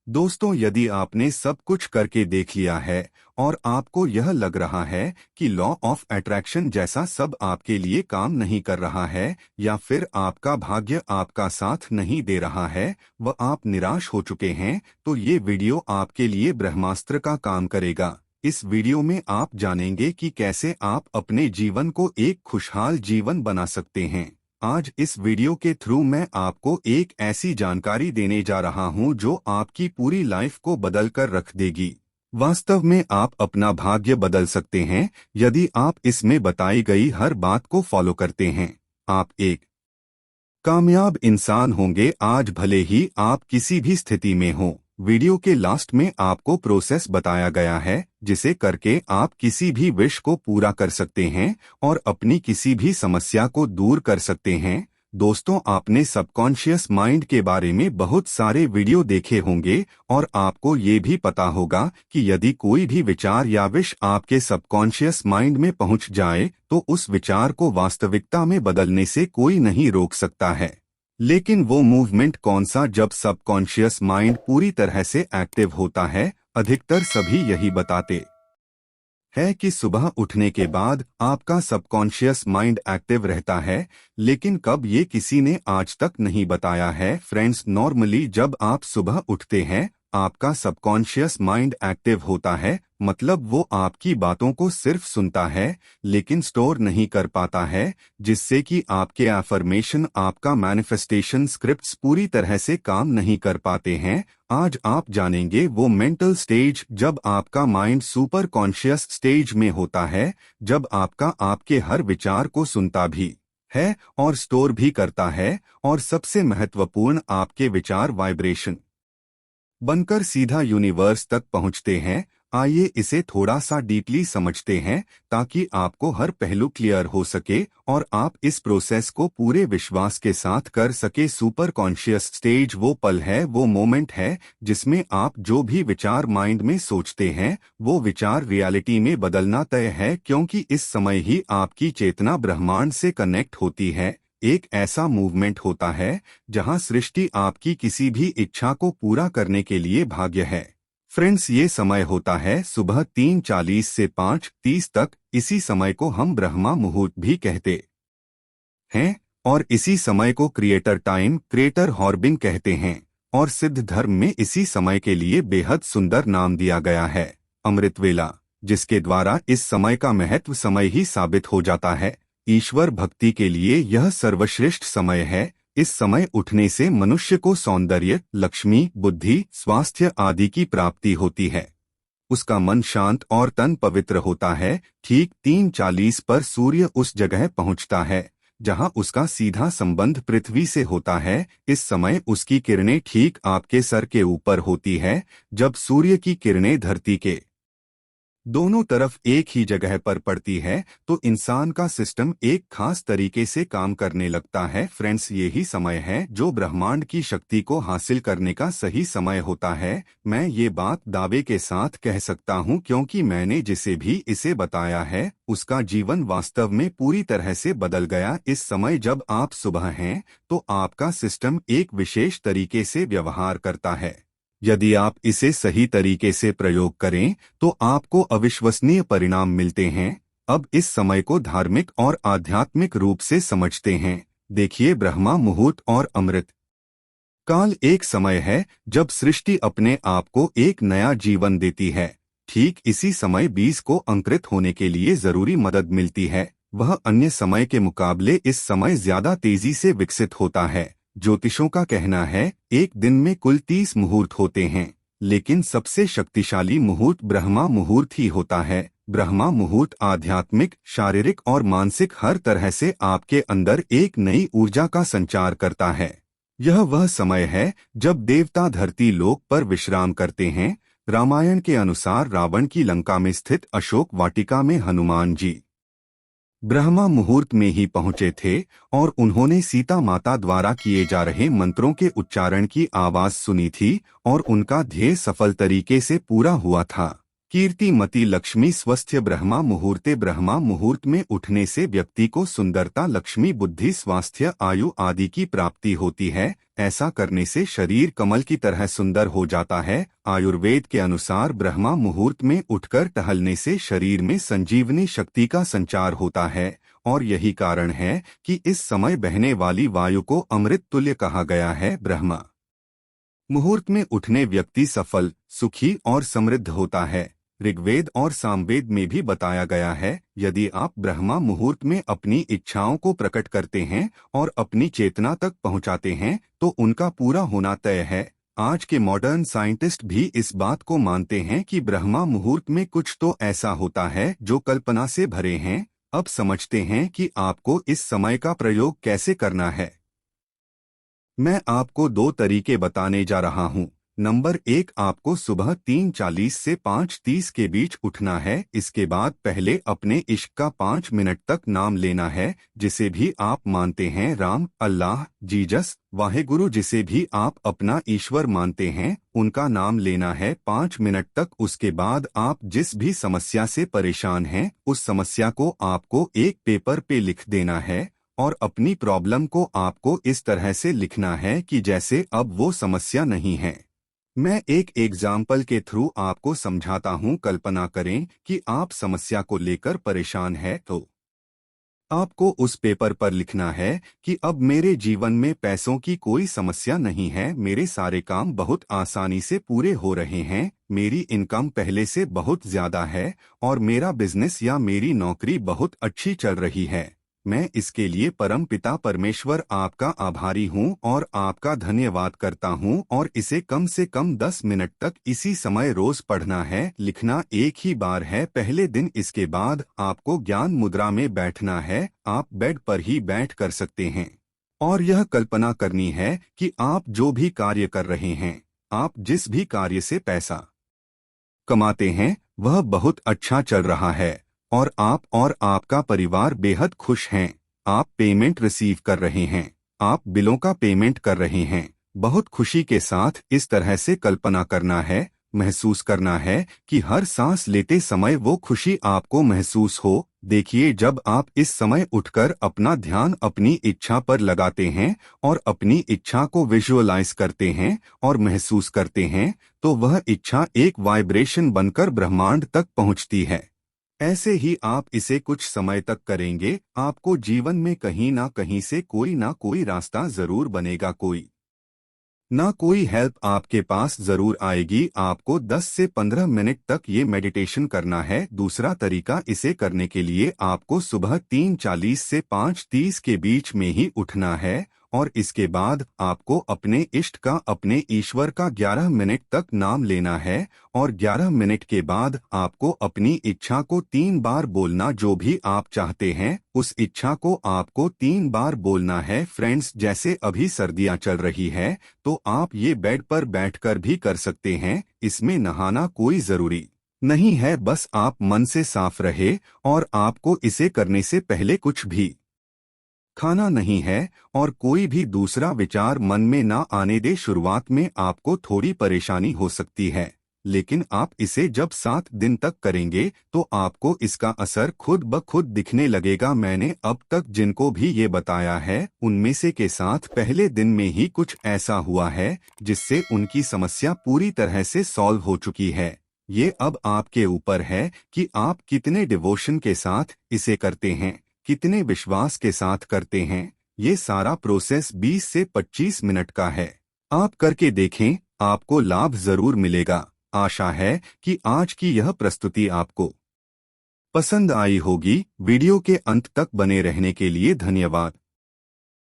दोस्तों, यदि आपने सब कुछ करके देख लिया है और आपको यह लग रहा है कि लॉ ऑफ अट्रैक्शन जैसा सब आपके लिए काम नहीं कर रहा है या फिर आपका भाग्य आपका साथ नहीं दे रहा है, व आप निराश हो चुके हैं, तो ये वीडियो आपके लिए ब्रह्मास्त्र का काम करेगा। इस वीडियो में आप जानेंगे कि कैसे आप अपने जीवन को एक खुशहाल जीवन बना सकते हैं। आज इस वीडियो के थ्रू मैं आपको एक ऐसी जानकारी देने जा रहा हूं जो आपकी पूरी लाइफ को बदल कर रख देगी। वास्तव में आप अपना भाग्य बदल सकते हैं यदि आप इसमें बताई गई हर बात को फॉलो करते हैं। आप एक कामयाब इंसान होंगे आज भले ही आप किसी भी स्थिति में हों। वीडियो के लास्ट में आपको प्रोसेस बताया गया है जिसे करके आप किसी भी विश को पूरा कर सकते हैं और अपनी किसी भी समस्या को दूर कर सकते हैं। दोस्तों, आपने सबकॉन्शियस माइंड के बारे में बहुत सारे वीडियो देखे होंगे और आपको ये भी पता होगा कि यदि कोई भी विचार या विश आपके सबकॉन्शियस माइंड में पहुंच जाए तो उस विचार को वास्तविकता में बदलने से कोई नहीं रोक सकता है। लेकिन वो मूवमेंट कौन सा जब सबकॉन्शियस माइंड पूरी तरह से एक्टिव होता है? अधिकतर सभी यही बताते है कि सुबह उठने के बाद आपका सबकॉन्शियस माइंड एक्टिव रहता है, लेकिन कब ये किसी ने आज तक नहीं बताया है। फ्रेंड्स, नॉर्मली जब आप सुबह उठते हैं आपका सबकॉन्शियस माइंड एक्टिव होता है, मतलब वो आपकी बातों को सिर्फ सुनता है लेकिन स्टोर नहीं कर पाता है, जिससे कि आपके एफर्मेशन, आपका मैनिफेस्टेशन स्क्रिप्ट्स पूरी तरह से काम नहीं कर पाते हैं। आज आप जानेंगे वो मेंटल स्टेज जब आपका माइंड सुपर कॉन्शियस स्टेज में होता है, जब आपका आपके हर विचार को सुनता भी है और स्टोर भी करता है, और सबसे महत्वपूर्ण आपके विचार वाइब्रेशन बनकर सीधा यूनिवर्स तक पहुंचते हैं। आइए इसे थोड़ा सा डीपली समझते हैं ताकि आपको हर पहलू क्लियर हो सके और आप इस प्रोसेस को पूरे विश्वास के साथ कर सके। सुपर कॉन्शियस स्टेज वो पल है, वो मोमेंट है जिसमें आप जो भी विचार माइंड में सोचते हैं वो विचार रियलिटी में बदलना तय है, क्योंकि इस समय ही आपकी चेतना ब्रह्मांड से कनेक्ट होती है। एक ऐसा मूवमेंट होता है जहां सृष्टि आपकी किसी भी इच्छा को पूरा करने के लिए भाग्य है। फ्रेंड्स, ये समय होता है सुबह 3:40 से 5:30 तक। इसी समय को हम ब्रह्मा मुहूर्त भी कहते हैं और इसी समय को क्रिएटर टाइम, क्रिएटर हॉर्बिंग कहते हैं, और सिद्ध धर्म में इसी समय के लिए बेहद सुंदर नाम दिया गया है, अमृत वेला, जिसके द्वारा इस समय का महत्व समय ही साबित हो जाता है। ईश्वर भक्ति के लिए यह सर्वश्रेष्ठ समय है। इस समय उठने से मनुष्य को सौंदर्य, लक्ष्मी, बुद्धि, स्वास्थ्य आदि की प्राप्ति होती है। उसका मन शांत और तन पवित्र होता है। ठीक 3:40 पर सूर्य उस जगह पहुंचता है जहां उसका सीधा संबंध पृथ्वी से होता है। इस समय उसकी किरणें ठीक आपके सर के ऊपर होती है। जब सूर्य की किरणें धरती के दोनों तरफ एक ही जगह पर पड़ती है तो इंसान का सिस्टम एक खास तरीके से काम करने लगता है। फ्रेंड्स, यही समय है जो ब्रह्मांड की शक्ति को हासिल करने का सही समय होता है। मैं ये बात दावे के साथ कह सकता हूँ क्योंकि मैंने जिसे भी इसे बताया है उसका जीवन वास्तव में पूरी तरह से बदल गया। इस समय जब आप सुबह हैं तो आपका सिस्टम एक विशेष तरीके से व्यवहार करता है। यदि आप इसे सही तरीके से प्रयोग करें तो आपको अविश्वसनीय परिणाम मिलते हैं। अब इस समय को धार्मिक और आध्यात्मिक रूप से समझते हैं। देखिए, ब्रह्मा मुहूर्त और अमृत काल एक समय है जब सृष्टि अपने आप को एक नया जीवन देती है। ठीक इसी समय बीज को अंकुरित होने के लिए जरूरी मदद मिलती है। वह अन्य समय के मुकाबले इस समय ज्यादा तेजी से विकसित होता है। ज्योतिषों का कहना है एक दिन में कुल 30 मुहूर्त होते हैं, लेकिन सबसे शक्तिशाली मुहूर्त ब्रह्मा मुहूर्त ही होता है। ब्रह्मा मुहूर्त आध्यात्मिक, शारीरिक और मानसिक हर तरह से आपके अंदर एक नई ऊर्जा का संचार करता है। यह वह समय है जब देवता धरती लोक पर विश्राम करते हैं। रामायण के अनुसार रावण की लंका में स्थित अशोक वाटिका में हनुमान जी ब्रह्मा मुहूर्त में ही पहुंचे थे और उन्होंने सीता माता द्वारा किए जा रहे मंत्रों के उच्चारण की आवाज सुनी थी और उनका ध्येय सफल तरीके से पूरा हुआ था। कीर्तिमती लक्ष्मी स्वस्थ्य ब्रह्मा मुहूर्त में उठने से व्यक्ति को सुंदरता, लक्ष्मी, बुद्धि, स्वास्थ्य, आयु आदि की प्राप्ति होती है। ऐसा करने से शरीर कमल की तरह सुंदर हो जाता है। आयुर्वेद के अनुसार ब्रह्मा मुहूर्त में उठकर टहलने से शरीर में संजीवनी शक्ति का संचार होता है और यही कारण है कि इस समय बहने वाली वायु को अमृत तुल्य कहा गया है। ब्रह्मा मुहूर्त में उठने व्यक्ति सफल, सुखी और समृद्ध होता है। ऋग्वेद और सामवेद में भी बताया गया है, यदि आप ब्रह्मा मुहूर्त में अपनी इच्छाओं को प्रकट करते हैं और अपनी चेतना तक पहुंचाते हैं तो उनका पूरा होना तय है। आज के मॉडर्न साइंटिस्ट भी इस बात को मानते हैं कि ब्रह्मा मुहूर्त में कुछ तो ऐसा होता है जो कल्पना से भरे हैं। अब समझते हैं कि आपको इस समय का प्रयोग कैसे करना है। मैं आपको 2 तरीके बताने जा रहा हूं। नंबर 1, आपको सुबह 3:40 से 5:30 के बीच उठना है। इसके बाद पहले अपने इश्क का 5 मिनट तक नाम लेना है, जिसे भी आप मानते हैं, राम, अल्लाह, जीसस, वाहेगुरु, जिसे भी आप अपना ईश्वर मानते हैं, उनका नाम लेना है 5 मिनट तक। उसके बाद आप जिस भी समस्या से परेशान हैं, उस समस्या को आपको एक पेपर पे लिख देना है और अपनी प्रॉब्लम को आपको इस तरह से लिखना है कि जैसे अब वो समस्या नहीं है। मैं एक एग्जाम्पल के थ्रू आपको समझाता हूँ। कल्पना करें कि आप समस्या को लेकर परेशान हैं, तो आपको उस पेपर पर लिखना है कि अब मेरे जीवन में पैसों की कोई समस्या नहीं है, मेरे सारे काम बहुत आसानी से पूरे हो रहे हैं, मेरी इनकम पहले से बहुत ज्यादा है और मेरा बिजनेस या मेरी नौकरी बहुत अच्छी चल रही है। मैं इसके लिए परमपिता परमेश्वर आपका आभारी हूँ और आपका धन्यवाद करता हूँ। और इसे कम से कम 10 मिनट तक इसी समय रोज पढ़ना है। लिखना एक ही बार है, पहले दिन। इसके बाद आपको ज्ञान मुद्रा में बैठना है। आप बेड पर ही बैठ कर सकते हैं और यह कल्पना करनी है कि आप जो भी कार्य कर रहे हैं, आप जिस भी कार्य से पैसा कमाते हैं, वह बहुत अच्छा चल रहा है और आप और आपका परिवार बेहद खुश हैं। आप पेमेंट रिसीव कर रहे हैं, आप बिलों का पेमेंट कर रहे हैं। बहुत खुशी के साथ इस तरह से कल्पना करना है, महसूस करना है कि हर सांस लेते समय वो खुशी आपको महसूस हो। देखिए, जब आप इस समय उठकर अपना ध्यान अपनी इच्छा पर लगाते हैं और अपनी इच्छा को विजुअलाइज करते हैं और महसूस करते हैं, तो वह इच्छा एक वाइब्रेशन बनकर ब्रह्मांड तक पहुंचती है। ऐसे ही आप इसे कुछ समय तक करेंगे, आपको जीवन में कहीं ना कहीं से कोई ना कोई रास्ता जरूर बनेगा, कोई ना कोई हेल्प आपके पास जरूर आएगी। आपको 10 से 15 मिनट तक ये मेडिटेशन करना है। दूसरा तरीका, इसे करने के लिए आपको सुबह 3:40 से 5:30 के बीच में ही उठना है और इसके बाद आपको अपने इष्ट का, अपने ईश्वर का 11 मिनट तक नाम लेना है और 11 मिनट के बाद आपको अपनी इच्छा को 3 बार बोलना। जो भी आप चाहते हैं, उस इच्छा को आपको 3 बार बोलना है। फ्रेंड्स, जैसे अभी सर्दियां चल रही है तो आप ये बेड पर बैठकर भी कर सकते हैं। इसमें नहाना कोई जरूरी नहीं है, बस आप मन से साफ रहे और आपको इसे करने से पहले कुछ भी खाना नहीं है और कोई भी दूसरा विचार मन में ना आने दे। शुरुआत में आपको थोड़ी परेशानी हो सकती है, लेकिन आप इसे जब 7 दिन तक करेंगे तो आपको इसका असर खुद ब खुद दिखने लगेगा। मैंने अब तक जिनको भी ये बताया है, उनमें से के साथ पहले दिन में ही कुछ ऐसा हुआ है जिससे उनकी समस्या पूरी तरह से सॉल्व हो चुकी है। ये अब आपके ऊपर है कि आप कितने डिवोशन के साथ इसे करते हैं, कितने विश्वास के साथ करते हैं। ये सारा प्रोसेस 20 से 25 मिनट का है। आप करके देखें, आपको लाभ जरूर मिलेगा। आशा है कि आज की यह प्रस्तुति आपको पसंद आई होगी। वीडियो के अंत तक बने रहने के लिए धन्यवाद।